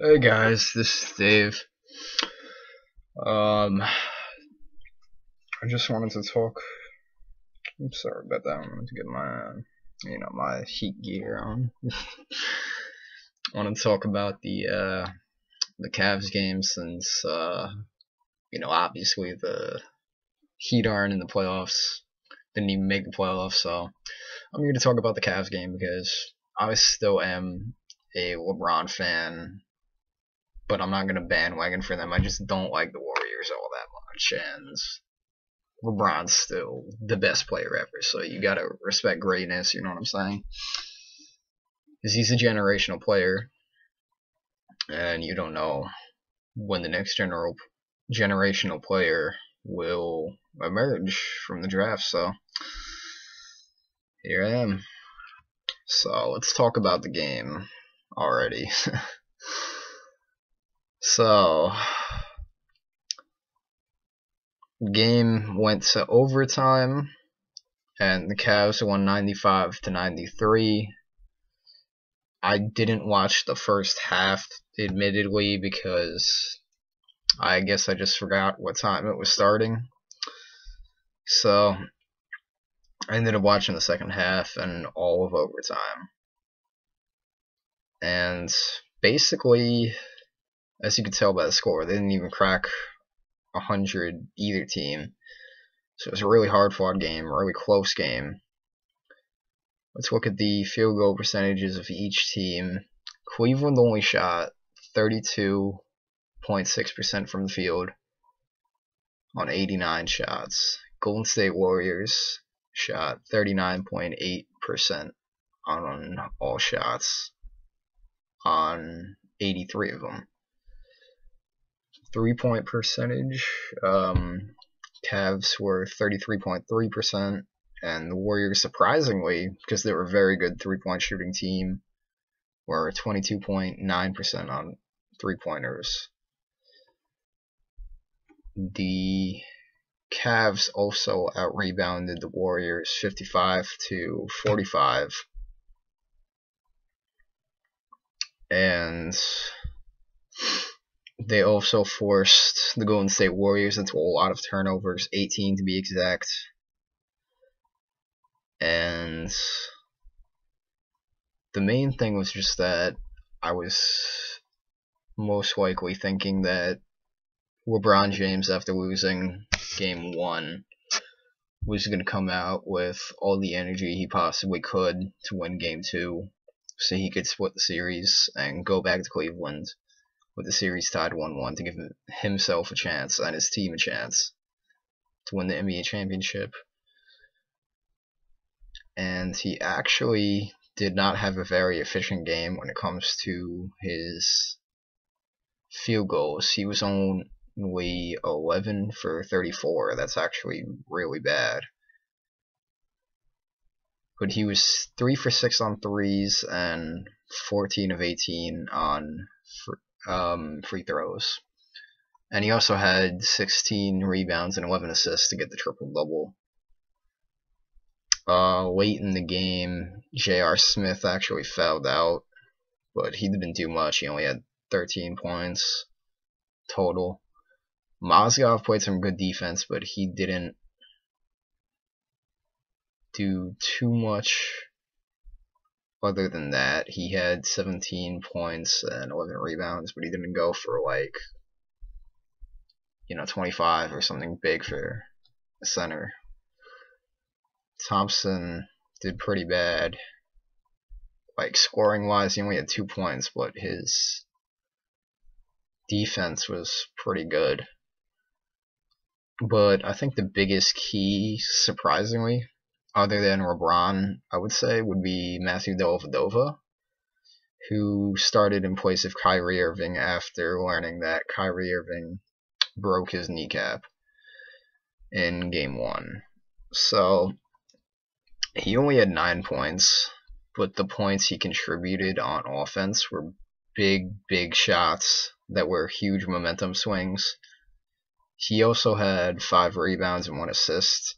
Hey guys, this is Dave. I just wanted to talk. I'm sorry about that. I wanted to get my heat gear on. I want to talk about the Cavs game since obviously the Heat aren't in the playoffs. Didn't even make the playoffs, so I'm here to talk about the Cavs game because I still am a LeBron fan, but I'm not gonna bandwagon for them. I just don't like the Warriors all that much, and LeBron's still the best player ever. So you gotta respect greatness. You know what I'm saying? Because he's a generational player, and you don't know when the next generational player will emerge from the draft. So here I am. So let's talk about the game already. So game went to overtime, and the Cavs won 95-93. I didn't watch the first half, admittedly, because I guess I just forgot what time it was starting. So I ended up watching the second half and all of overtime. And basically, as you could tell by the score, they didn't even crack 100 either team. So it was a really hard fought game, a really close game. Let's look at the field goal percentages of each team. Cleveland only shot 32.6% from the field on 89 shots. Golden State Warriors shot 39.8% on all shots on 83 of them. 3-point percentage, Cavs were 33.3%, and the Warriors, surprisingly, because they were a very good three-point shooting team, were 22.9% on three-pointers. The Cavs also out-rebounded the Warriors 55-45, and they also forced the Golden State Warriors into a lot of turnovers, 18 to be exact. And the main thing was just that I was most likely thinking that LeBron James, after losing Game 1, was going to come out with all the energy he possibly could to win Game 2, so he could split the series and go back to Cleveland with the series tied 1-1 to give himself a chance and his team a chance to win the NBA championship. And he actually did not have a very efficient game when it comes to his field goals. He was only 11 for 34. That's actually really bad. But he was 3 for 6 on threes and 14 of 18 on free throws. And he also had 16 rebounds and 11 assists to get the triple-double. Late in the game, J.R. Smith actually fouled out, but he didn't do much. He only had 13 points total. Mozgov played some good defense, but he didn't do too much other than that. He had 17 points and 11 rebounds, but he didn't go for 25 or something big for a center. Thompson did pretty bad. Scoring wise, he only had 2 points, but his defense was pretty good. But I think the biggest key, surprisingly, other than LeBron, I would say, would be Matthew Dellavedova, who started in place of Kyrie Irving after learning that Kyrie Irving broke his kneecap in Game 1. So he only had 9 points, but the points he contributed on offense were big shots that were huge momentum swings. He also had 5 rebounds and 1 assist.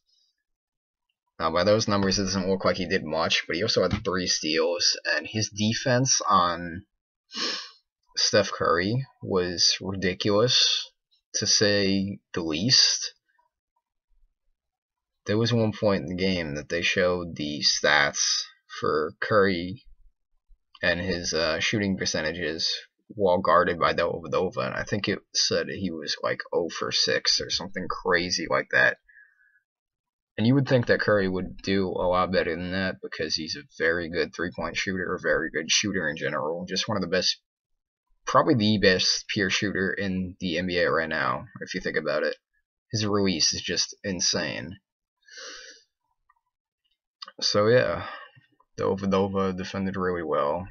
Now, by those numbers, it doesn't look like he did much, but he also had 3 steals, and his defense on Steph Curry was ridiculous, to say the least. There was one point in the game that they showed the stats for Curry and his shooting percentages while guarded by Dellavedova, and I think it said he was like 0 for 6 or something crazy like that. And you would think that Curry would do a lot better than that because he's a very good three-point shooter, a very good shooter in general, just one of the best, probably the best pure shooter in the NBA right now, if you think about it. His release is just insane. So yeah, Dellavedova defended really well.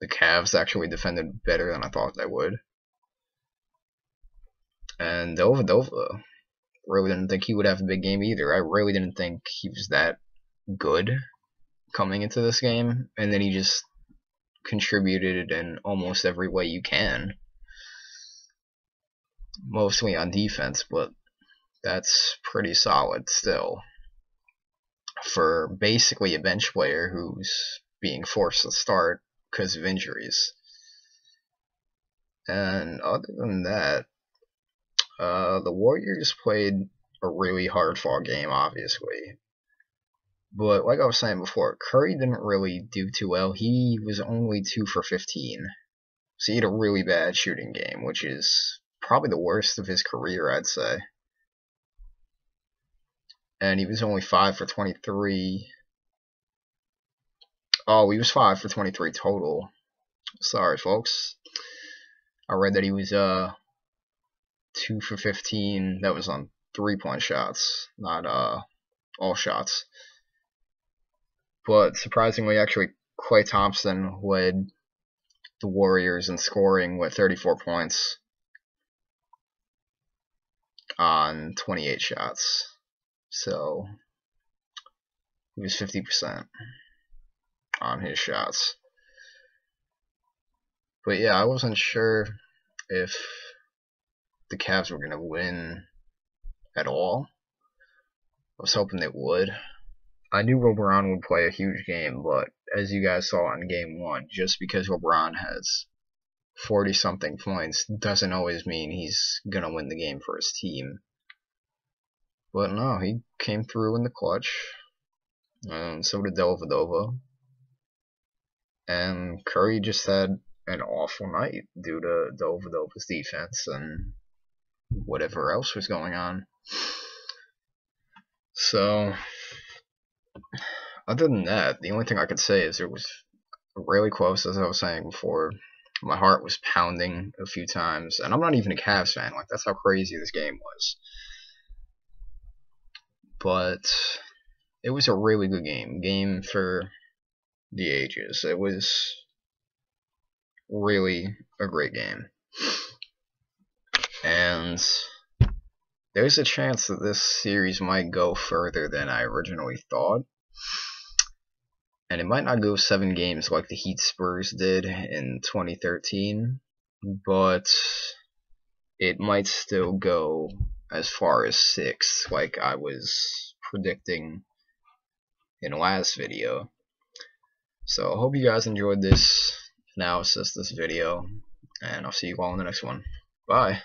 The Cavs actually defended better than I thought they would. And Dellavedova really didn't think he would have a big game either. I really didn't think he was that good coming into this game, and then he just contributed in almost every way you can. Mostly on defense, but that's pretty solid still for basically a bench player who's being forced to start because of injuries. And other than that, the Warriors played a really hard-fought game, obviously. But like I was saying before, Curry didn't really do too well. He was only 2 for 15. So he had a really bad shooting game, which is probably the worst of his career, I'd say. And he was only 5 for 23. Oh, he was 5 for 23 total. Sorry, folks. I read that he was 2 for 15. That was on 3-point shots, not all shots. But surprisingly, actually, Klay Thompson led the Warriors in scoring with 34 points on 28 shots. So he was 50% on his shots. But yeah, I wasn't sure if the Cavs were going to win at all. I was hoping they would. I knew LeBron would play a huge game, but as you guys saw in Game 1, just because LeBron has 40-something points doesn't always mean he's going to win the game for his team. But no, he came through in the clutch, and so did Dellavedova. And Curry just had an awful night due to Dellavedova's defense and whatever else was going on. So, other than that, the only thing I could say is it was really close, as I was saying before. My heart was pounding a few times, and I'm not even a Cavs fan. Like, that's how crazy this game was. But it was a really good game for the ages. It was really a great game. And there's a chance that this series might go further than I originally thought. And it might not go 7 games like the Heat Spurs did in 2013, but it might still go as far as 6 like I was predicting in the last video. So I hope you guys enjoyed this analysis, this video, and I'll see you all in the next one. Bye.